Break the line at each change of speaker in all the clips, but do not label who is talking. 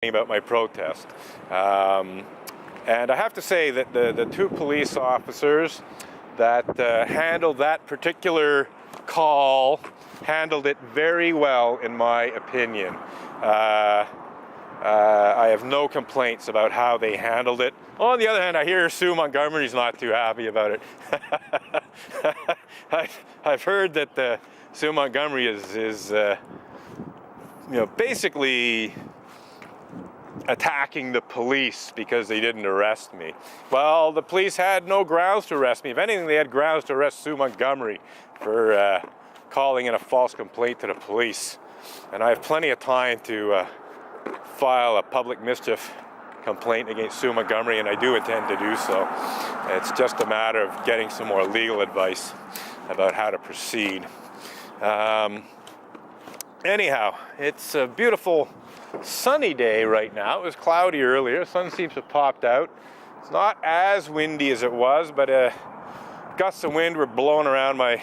about my protest. And I have to say that the two police officers that handled that particular call handled it very well, in my opinion. I have no complaints about how they handled it. On the other hand, I hear Sue Montgomery's not too happy about it. I've heard that Sue Montgomery is basically attacking the police because they didn't arrest me. Well, the police had no grounds to arrest me. If anything, they had grounds to arrest Sue Montgomery for calling in a false complaint to the police. And I have plenty of time to file a public mischief complaint against Sue Montgomery, and I do intend to do so. It's just a matter of getting some more legal advice about how to proceed. Anyhow, it's a beautiful sunny day right now. It was cloudy earlier. The sun seems to have popped out. It's not as windy as it was, but gusts of wind were blowing around my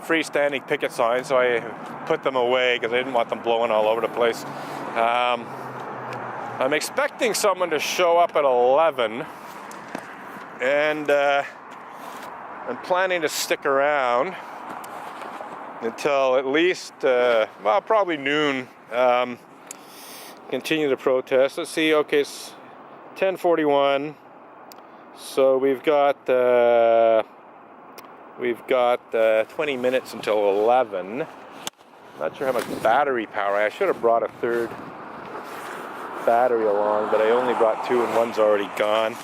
freestanding picket signs, so I put them away because I didn't want them blowing all over the place. I'm expecting someone to show up at 11, and I'm planning to stick around until at least, probably noon. Continue the protest. Let's see, okay, it's 10:41, so we've got 20 minutes until 11. Not sure how much battery power. I should have brought a third battery along, but I only brought two and one's already gone.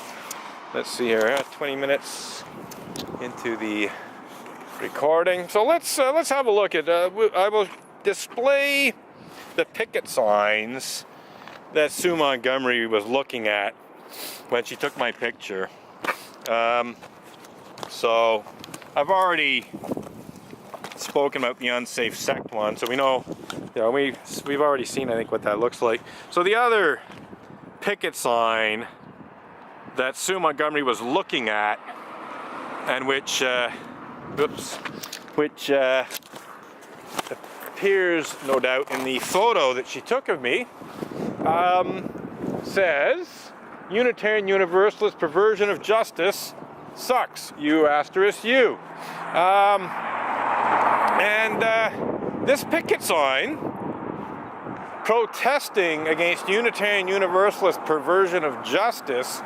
Let's see here, 20 minutes into the recording. So let's have a look at, I will display the picket signs that Sue Montgomery was looking at when she took my picture. So I've already spoken about the unsafe sect one, so we know, we've already seen, I think, what that looks like. So the other picket sign that Sue Montgomery was looking at, and which appears, no doubt, in the photo that she took of me, says, Unitarian Universalist perversion of justice sucks, U*. This picket sign protesting against Unitarian Universalist perversion of justice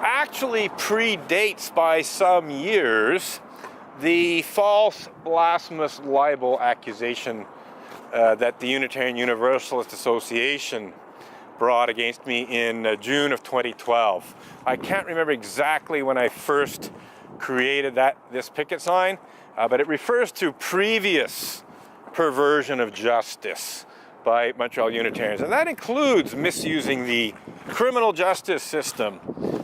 actually predates by some years the false blasphemous libel accusation that the Unitarian Universalist Association brought against me in June of 2012. I can't remember exactly when I first created this picket sign, but it refers to previous perversion of justice by Montreal Unitarians, and that includes misusing the criminal justice system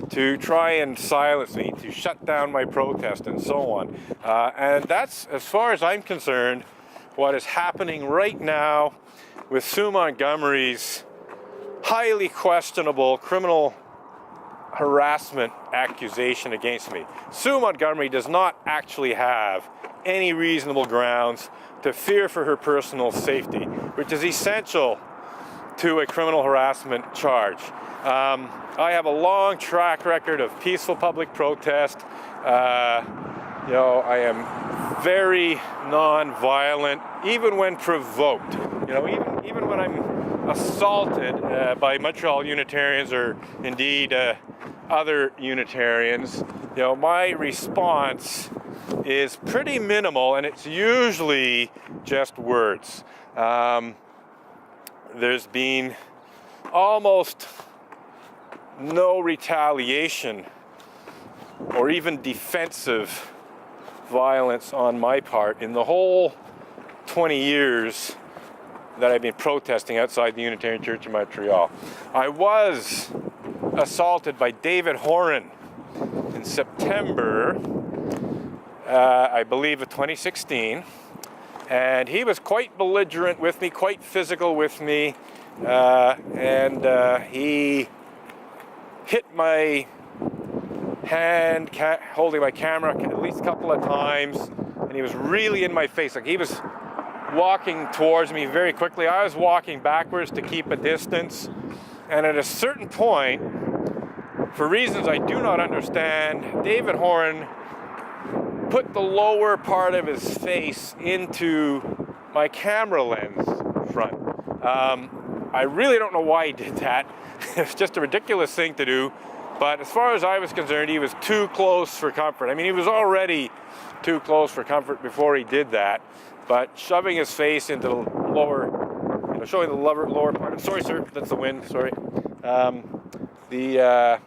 to try and silence me, to shut down my protest, and so on. And that's, as far as I'm concerned, what is happening right now with Sue Montgomery's highly questionable criminal harassment accusation against me. Sue Montgomery does not actually have any reasonable grounds to fear for her personal safety, which is essential to a criminal harassment charge. I have a long track record of peaceful public protest. I am very non-violent, even when provoked. Even when I'm assaulted by Montreal Unitarians, or indeed other Unitarians, my response is pretty minimal, and it's usually just words. There's been almost no retaliation or even defensive violence on my part in the whole 20 years that I've been protesting outside the Unitarian Church in Montreal. I was assaulted by David Horan in September, I believe, of 2016, and he was quite belligerent with me, quite physical with me, and he hit my hand holding my camera at least a couple of times, and he was really in my face. Like, he was walking towards me very quickly. I was walking backwards to keep a distance, And at a certain point, for reasons I do not understand, David Horn put the lower part of his face into my camera lens front. I really don't know why he did that. It's just a ridiculous thing to do. But as far as I was concerned, he was too close for comfort. I mean, he was already too close for comfort before he did that. But shoving his face into the lower, showing the lower part. Sorry, sir, that's the wind. Sorry. And I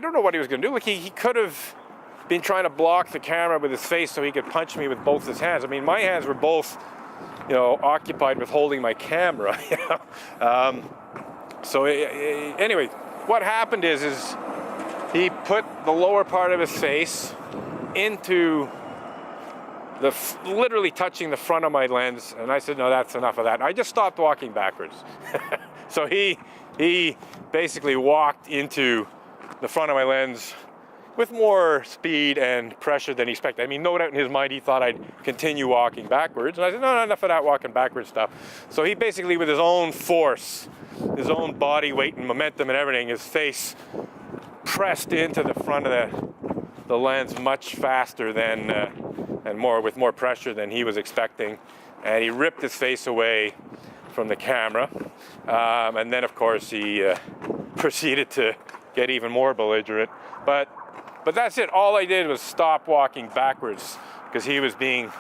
don't know what he was going to do. Like he could have been trying to block the camera with his face so he could punch me with both his hands. I mean, my hands were both, occupied with holding my camera. Anyway, what happened is he put the lower part of his face into literally touching the front of my lens, and I said, no, that's enough of that. I just stopped walking backwards. So he basically walked into the front of my lens with more speed and pressure than he expected. I mean, no doubt in his mind he thought I'd continue walking backwards, and I said, no, enough of that walking backwards stuff. So he basically, with his own force, his own body weight and momentum and everything, his face pressed into the front of the lens much faster than with more pressure than he was expecting, and he ripped his face away from the camera, and then of course he proceeded to get even more belligerent. But that's it. All I did was stop walking backwards because he was being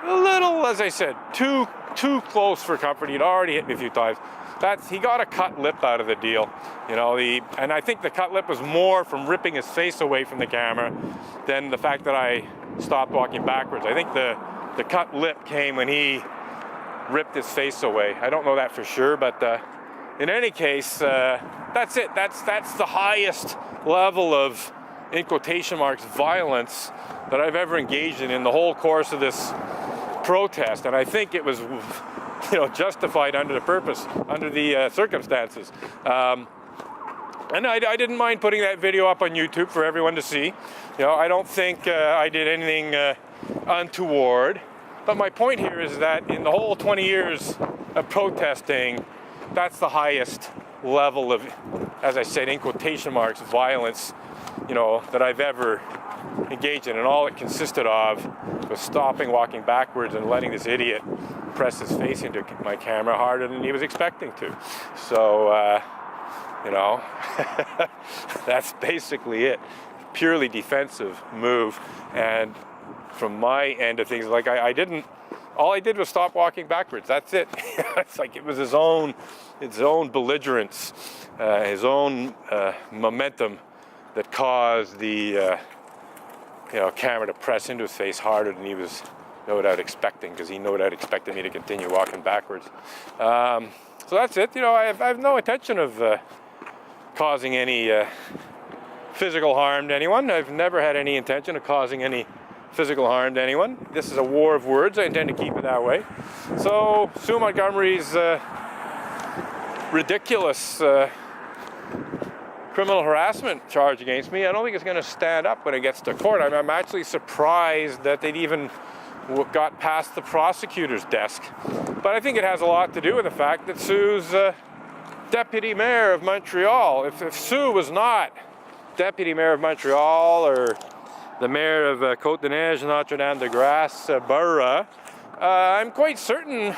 a little, as I said, too close for comfort. He'd already hit me a few times. He got a cut lip out of the deal, and I think the cut lip was more from ripping his face away from the camera than the fact that I stopped walking backwards. I think the cut lip came when he ripped his face away. I don't know that for sure, but in any case, that's it. That's the highest level of, in quotation marks, violence that I've ever engaged in the whole course of this protest, and I think it was justified under the circumstances. And I didn't mind putting that video up on YouTube for everyone to see. I don't think I did anything untoward. But my point here is that in the whole 20 years of protesting, that's the highest level of, as I said, in quotation marks, violence, that I've ever engaged in. And all it consisted of was stopping walking backwards and letting this idiot press his face into my camera harder than he was expecting to. So, that's basically it. Purely defensive move. And from my end of things, like all I did was stop walking backwards. That's it. It's like it was his own belligerence, his own momentum that caused the camera to press into his face harder than he was no doubt expecting, because he no doubt expected me to continue walking backwards. So that's it. I have no intention of causing any physical harm to anyone. I've never had any intention of causing any physical harm to anyone. This is a war of words. I intend to keep it that way. So Sue Montgomery's ridiculous criminal harassment charge against me, I don't think it's going to stand up when it gets to court. I'm actually surprised that they'd even got past the prosecutor's desk. But I think it has a lot to do with the fact that Sue's deputy mayor of Montreal. If Sue was not deputy mayor of Montreal or the mayor of Côte-des-Neiges, Notre-Dame-de-Grâce borough, I'm quite certain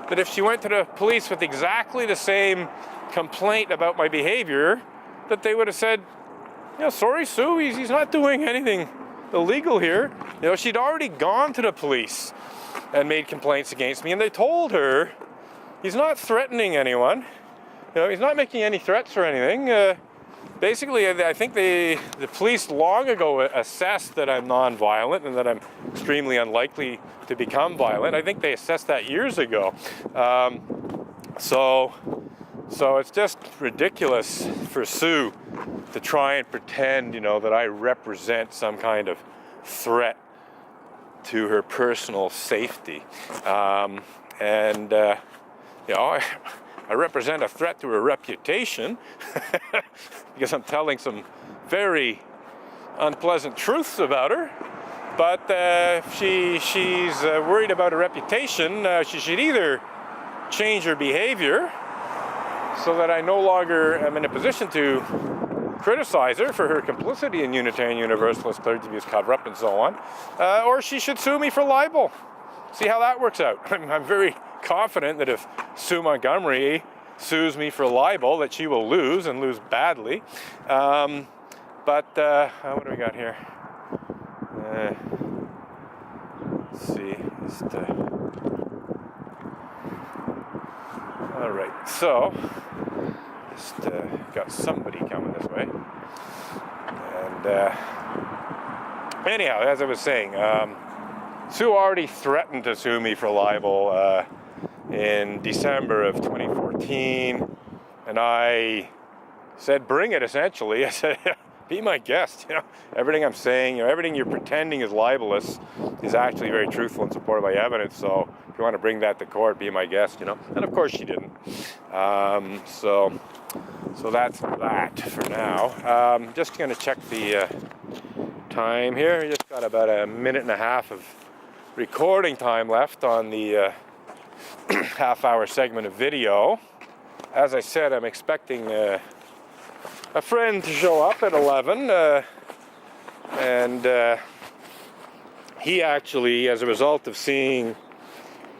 that if she went to the police with exactly the same complaint about my behavior, that they would have said, sorry, Sue, he's not doing anything illegal here. She'd already gone to the police and made complaints against me, and they told her he's not threatening anyone. He's not making any threats or anything. Basically, I think the police long ago assessed that I'm non-violent and that I'm extremely unlikely to become violent. I think they assessed that years ago. So it's just ridiculous for Sue to try and pretend, that I represent some kind of threat to her personal safety. I represent a threat to her reputation because I'm telling some very unpleasant truths about her. But if she's worried about her reputation, she should either change her behavior so that I no longer am in a position to criticize her for her complicity in Unitarian Universalist clergy abuse cover-up and so on, or she should sue me for libel. See how that works out. I'm very confident that if Sue Montgomery sues me for libel, that she will lose and lose badly. But what do we got here? Let's see. All right. So just got somebody coming this way. And anyhow, as I was saying, Sue already threatened to sue me for libel in December of 2014, and I said, bring it, essentially. I said, be my guest. Everything I'm saying, everything you're pretending is libelous is actually very truthful and supported by evidence. So if you want to bring that to court, be my guest. And of course she didn't. So that's that for now. Just going to check the time here. We just got about a minute and a half of recording time left on the half-hour segment of video. As I said, I'm expecting a friend to show up at 11, and he actually, as a result of seeing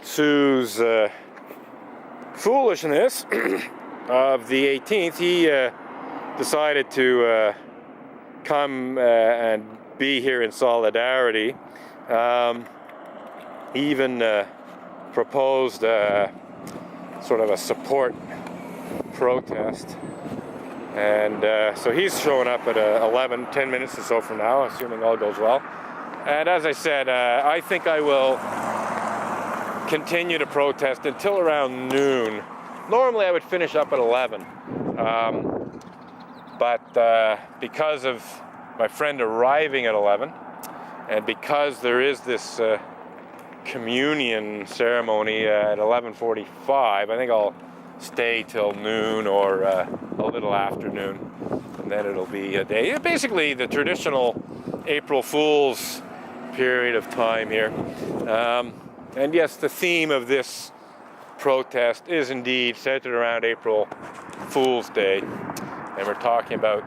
Sue's foolishness of the 18th, he decided to come and be here in solidarity. He even proposed sort of a support protest. And so he's showing up at 10 minutes or so from now, assuming all goes well. And as I said, I think I will continue to protest until around noon. Normally I would finish up at 11. But because of my friend arriving at 11, and because there is this communion ceremony at 11:45, I think I'll stay till noon or a little after noon, and then it'll be a day. Basically, the traditional April Fool's period of time here. And yes, the theme of this protest is indeed centered around April Fool's Day, and we're talking about